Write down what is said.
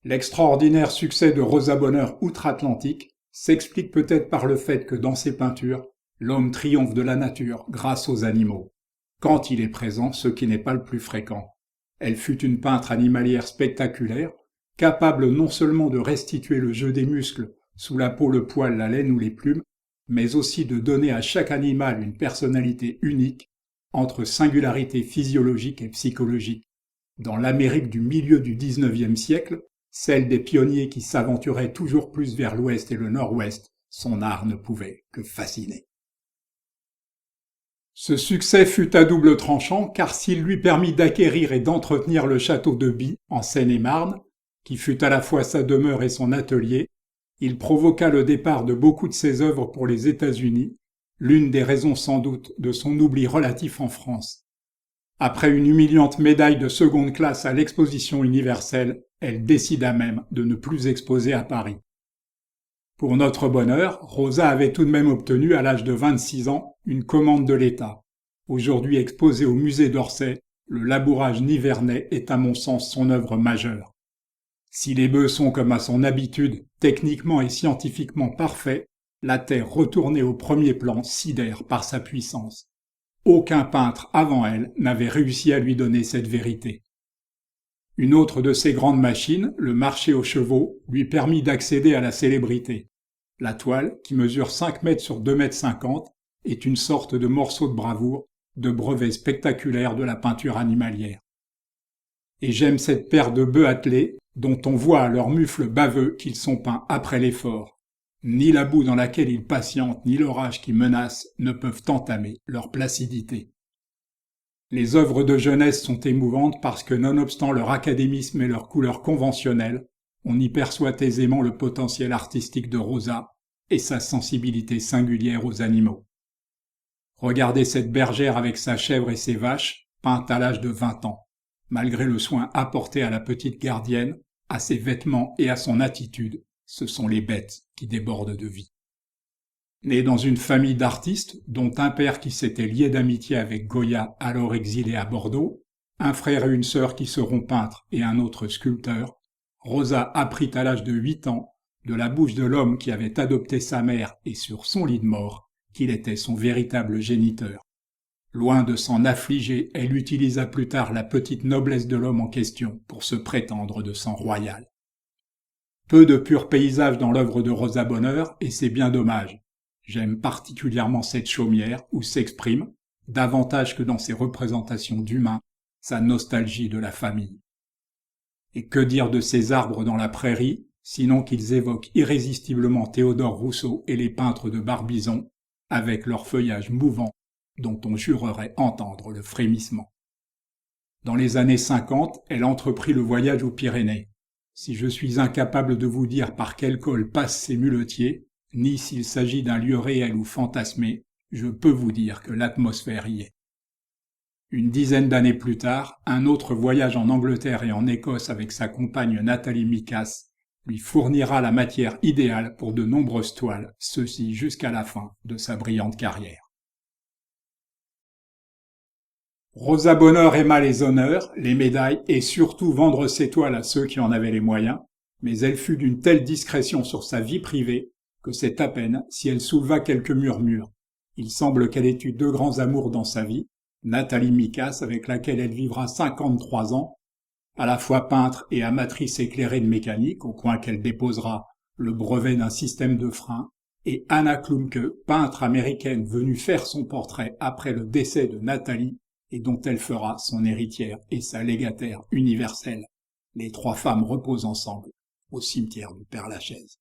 L'extraordinaire succès de Rosa Bonheur outre-Atlantique s'explique peut-être par le fait que dans ses peintures, l'homme triomphe de la nature grâce aux animaux, quand il est présent, ce qui n'est pas le plus fréquent. Elle fut une peintre animalière spectaculaire, capable non seulement de restituer le jeu des muscles sous la peau, le poil, la laine ou les plumes, mais aussi de donner à chaque animal une personnalité unique entre singularité physiologique et psychologique. Dans l'Amérique du milieu du XIXe siècle, celle des pionniers qui s'aventuraient toujours plus vers l'ouest et le nord-ouest, son art ne pouvait que fasciner. Ce succès fut à double tranchant car s'il lui permit d'acquérir et d'entretenir le château de By en Seine-et-Marne, qui fut à la fois sa demeure et son atelier, il provoqua le départ de beaucoup de ses œuvres pour les États-Unis, l'une des raisons sans doute de son oubli relatif en France. Après une humiliante médaille de seconde classe à l'exposition universelle, elle décida même de ne plus exposer à Paris. Pour notre bonheur, Rosa avait tout de même obtenu à l'âge de 26 ans une commande de l'État. Aujourd'hui exposée au musée d'Orsay, le labourage nivernais est à mon sens son œuvre majeure. Si les bœufs sont comme à son habitude techniquement et scientifiquement parfaits, la terre retournée au premier plan sidère par sa puissance. Aucun peintre avant elle n'avait réussi à lui donner cette vérité. Une autre de ses grandes machines, le marché aux chevaux, lui permit d'accéder à la célébrité. La toile, qui mesure 5 mètres sur 2 mètres 50, est une sorte de morceau de bravoure, de brevet spectaculaire de la peinture animalière. Et j'aime cette paire de bœufs attelés, dont on voit à leur mufle baveux qu'ils sont peints après l'effort. Ni la boue dans laquelle ils patientent, ni l'orage qui menace ne peuvent entamer leur placidité. Les œuvres de jeunesse sont émouvantes parce que, nonobstant leur académisme et leur couleur conventionnelle, on y perçoit aisément le potentiel artistique de Rosa et sa sensibilité singulière aux animaux. Regardez cette bergère avec sa chèvre et ses vaches, peinte à l'âge de 20 ans. Malgré le soin apporté à la petite gardienne, à ses vêtements et à son attitude, ce sont les bêtes qui débordent de vie. Né dans une famille d'artistes, dont un père qui s'était lié d'amitié avec Goya, alors exilé à Bordeaux, un frère et une sœur qui seront peintres et un autre sculpteur, Rosa apprit à l'âge de 8 ans, de la bouche de l'homme qui avait adopté sa mère et sur son lit de mort, qu'il était son véritable géniteur. Loin de s'en affliger, elle utilisa plus tard la petite noblesse de l'homme en question pour se prétendre de sang royal. Peu de purs paysages dans l'œuvre de Rosa Bonheur, et c'est bien dommage. J'aime particulièrement cette chaumière où s'exprime, davantage que dans ses représentations d'humains, sa nostalgie de la famille. Et que dire de ces arbres dans la prairie, sinon qu'ils évoquent irrésistiblement Théodore Rousseau et les peintres de Barbizon, avec leur feuillage mouvant, dont on jurerait entendre le frémissement. Dans les années 50, elle entreprit le voyage aux Pyrénées. Si je suis incapable de vous dire par quel col passent ces muletiers, ni s'il s'agit d'un lieu réel ou fantasmé, je peux vous dire que l'atmosphère y est. Une dizaine d'années plus tard, un autre voyage en Angleterre et en Écosse avec sa compagne Nathalie Mikas lui fournira la matière idéale pour de nombreuses toiles, ceci jusqu'à la fin de sa brillante carrière. Rosa Bonheur aima les honneurs, les médailles et surtout vendre ses toiles à ceux qui en avaient les moyens, mais elle fut d'une telle discrétion sur sa vie privée que c'est à peine si elle souleva quelques murmures. Il semble qu'elle ait eu 2 grands amours dans sa vie, Nathalie Mikas, avec laquelle elle vivra 53 ans, à la fois peintre et amatrice éclairée de mécanique, au point qu'elle déposera le brevet d'un système de frein, et Anna Klumke, peintre américaine venue faire son portrait après le décès de Nathalie, et dont elle fera son héritière et sa légataire universelle. Les 3 femmes reposent ensemble au cimetière du Père-Lachaise.